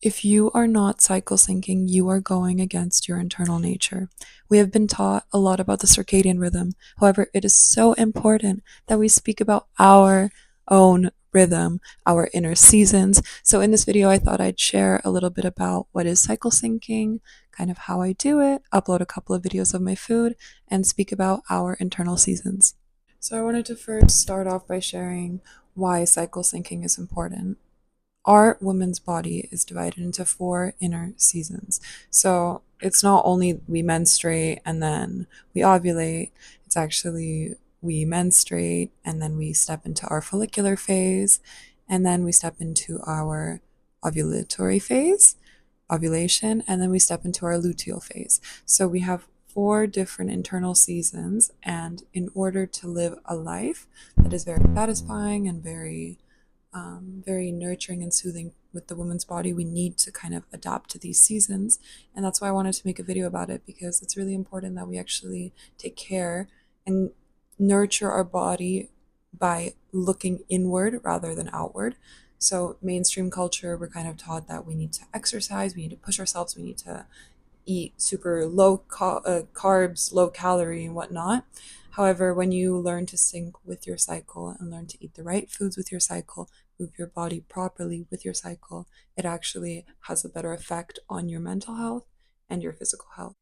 If you are not cycle syncing, you are going against your internal nature. We have been taught a lot about the circadian rhythm. However, it is so important that we speak about our own rhythm, our inner seasons. So, in this video, I thought I'd share a little bit about what is cycle syncing, kind of how I do it, upload a couple of videos of my food, and speak about our internal seasons. So, I wanted to first start off by sharing why cycle syncing is important. Our woman's body is divided into four inner seasons. So it's not only we menstruate and then we ovulate, it's actually we menstruate and then we step into our follicular phase, and then we step into our ovulatory phase, ovulation, and then we step into our luteal phase. So we have four different internal seasons, and in order to live a life that is very satisfying and very nurturing and soothing with the woman's body, we need to kind of adapt to these seasons. And that's why I wanted to make a video about it, because it's really important that we actually take care and nurture our body by looking inward rather than outward. So, mainstream culture, we're kind of taught that we need to exercise, we need to push ourselves, we need to eat super low carbs, low calorie, and whatnot. However, when you learn to sync with your cycle and learn to eat the right foods with your cycle, move your body properly with your cycle, it actually has a better effect on your mental health and your physical health.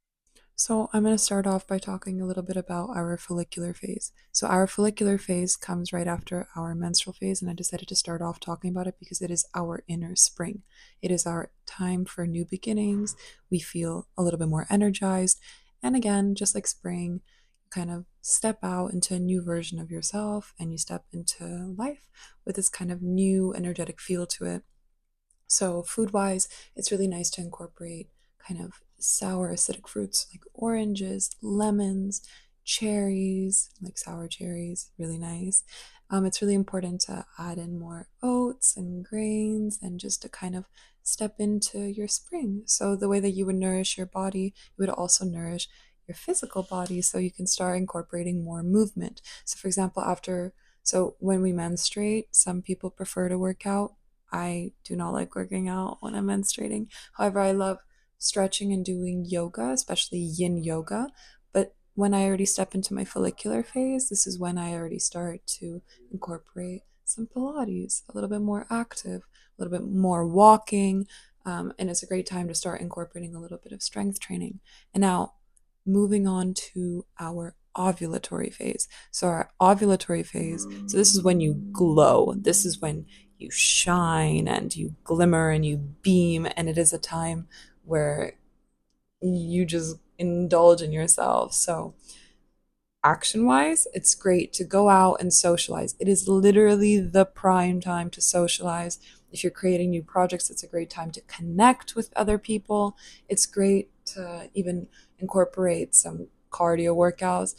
So, I'm going to start off by talking a little bit about our follicular phase. So, our follicular phase comes right after our menstrual phase, and I decided to start off talking about it because it is our inner spring. It is our time for new beginnings. We feel a little bit more energized. And again, just like spring, you kind of step out into a new version of yourself and you step into life with this kind of new energetic feel to it. So, food wise, it's really nice to incorporate kind of sour acidic fruits like oranges, lemons, cherries, like sour cherries, really nice. It's really important to add in more oats and grains and just to kind of step into your spring. So, the way that you would nourish your body, you would also nourish your physical body so you can start incorporating more movement. So, for example, when we menstruate, some people prefer to work out. I do not like working out when I'm menstruating. However, I love stretching and doing yoga, especially yin yoga. But when I already step into my follicular phase, this is when I already start to incorporate some Pilates, a little bit more active, a little bit more walking. And it's a great time to start incorporating a little bit of strength training. And now, moving on to our ovulatory phase. So, our ovulatory phase, so this is when you glow. This is when you shine and you glimmer and you beam, and it is a time where you just indulge in yourself. So, action wise, it's great to go out and socialize. It is literally the prime time to socialize. If you're creating new projects, it's a great time to connect with other people. It's great to even incorporate some cardio workouts.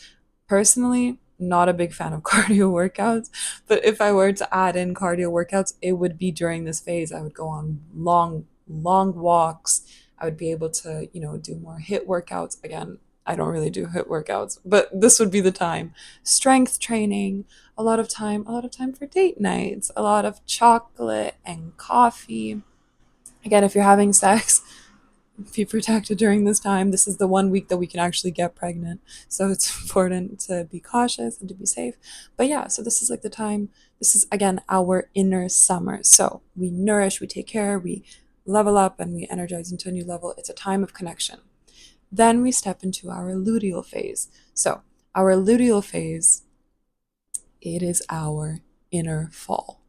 Personally, not a big fan of cardio workouts, but if I were to add in cardio workouts, it would be during this phase. I would go on long walks. I would be able to, do more HIIT workouts. Again, I don't really do HIIT workouts, but this would be the time. Strength training, a lot of time for date nights, a lot of chocolate and coffee. Again, if you're having sex, be protected during this time. This is the 1 week that we can actually get pregnant. So it's important to be cautious and to be safe. But yeah, so this is like the time, this is again our inner summer. So we nourish, we take care, we level up, and we energize into a new level. It's a time of connection. Then we step into our luteal phase. So, our luteal phase, it is our inner fall.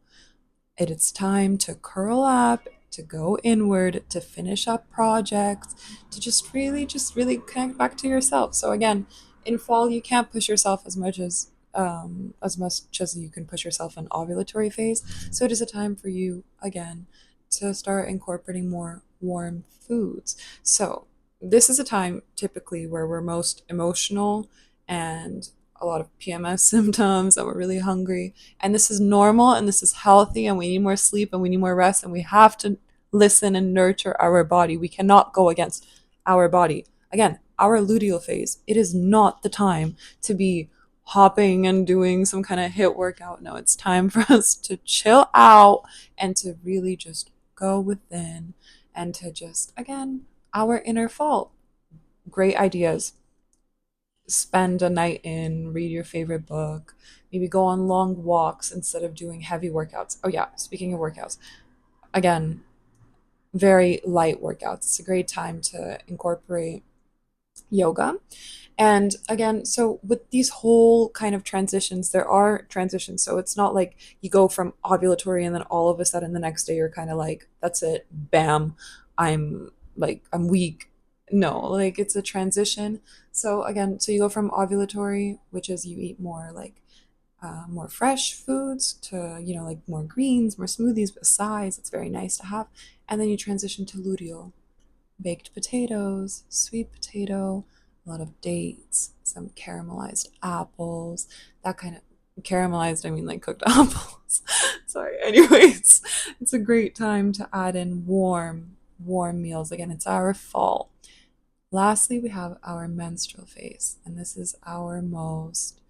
It is time to curl up, to go inward, to finish up projects, to just really connect back to yourself. So again, in fall you can't push yourself as much as you can push yourself in ovulatory phase. So it is a time for you again to start incorporating more warm foods. So this is a time typically where we're most emotional and a lot of PMS symptoms and we're really hungry. And this is normal and this is healthy and we need more sleep and we need more rest and we have to listen and nurture our body. We cannot go against our body. Again, our luteal phase, it is not the time to be hopping and doing some kind of HIIT workout. No, it's time for us to chill out and to really just go within and to just, again, our inner fault. Great ideas. Spend a night in, read your favorite book, maybe go on long walks instead of doing heavy workouts. Oh, yeah, speaking of workouts, again, very light workouts. It's a great time to incorporate yoga. And again, so with these whole kind of transitions, there are transitions. So it's not like you go from ovulatory and then all of a sudden the next day you're kind of like, that's it, bam, I'm weak. No, like it's a transition. So again, so you go from ovulatory, which is you eat more like more fresh foods, to like more greens, more smoothies, but size. It's very nice to have. And then you transition to luteal, baked potatoes, sweet potato, a lot of dates, some caramelized apples, that kind of caramelized, I mean like cooked apples. Sorry. Anyways, it's a great time to add in warm meals. Again, it's our fall. Lastly, we have our menstrual phase, and this is our most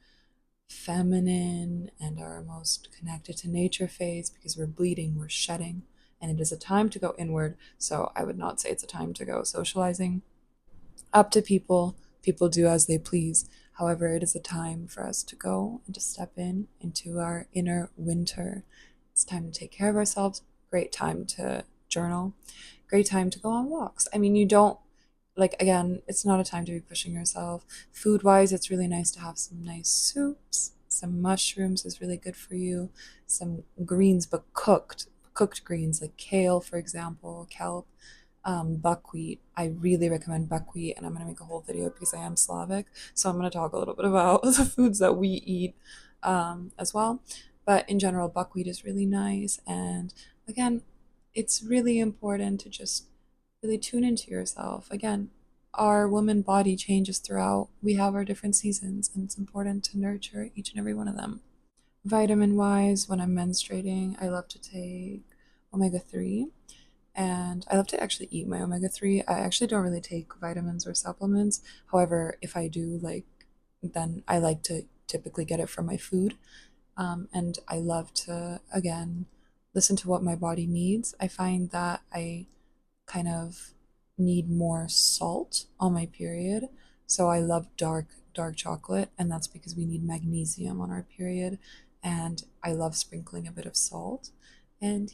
feminine and our most connected to nature phase because we're bleeding, we're shedding, and it is a time to go inward. So I would not say it's a time to go socializing. Up to people, people do as they please. However, it is a time for us to go and to step into our inner winter. It's time to take care of ourselves. Great time to journal. Great time to go on walks. I mean, you don't like, again, it's not a time to be pushing yourself. Food wise, it's really nice to have some nice soups. Some mushrooms is really good for you. Some greens, but cooked greens like kale, for example, kelp, buckwheat. I really recommend buckwheat, and I'm going to make a whole video because I am Slavic. So I'm going to talk a little bit about the foods that we eat as well. But in general, buckwheat is really nice. And again, it's really important to just really tune into yourself. Again, our woman body changes throughout. We have our different seasons, and it's important to nurture each and every one of them. Vitamin wise, when I'm menstruating, I love to take omega 3, and I love to actually eat my omega 3. I actually don't really take vitamins or supplements. However, if I do, then I like to typically get it from my food. And I love to, again, listen to what my body needs. I find that I kind of need more salt on my period. So I love dark chocolate, and that's because we need magnesium on our period. And I love sprinkling a bit of salt. And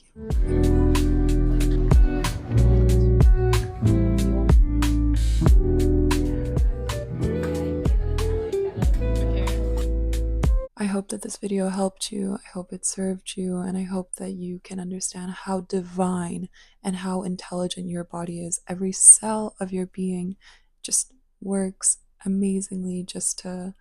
I hope that this video helped you. I hope it served you, and I hope that you can understand how divine and how intelligent your body is. Every cell of your being just works amazingly just to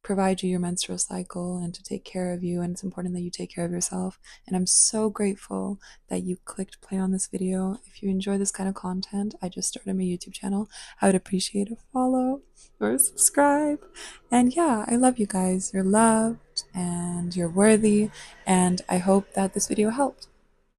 provide you your menstrual cycle and to take care of you. And it's important that you take care of yourself. And I'm so grateful that you clicked play on this video. If you enjoy this kind of content, I just started my YouTube channel. I would appreciate a follow or a subscribe. And yeah, I love you guys. You're loved and you're worthy. And I hope that this video helped.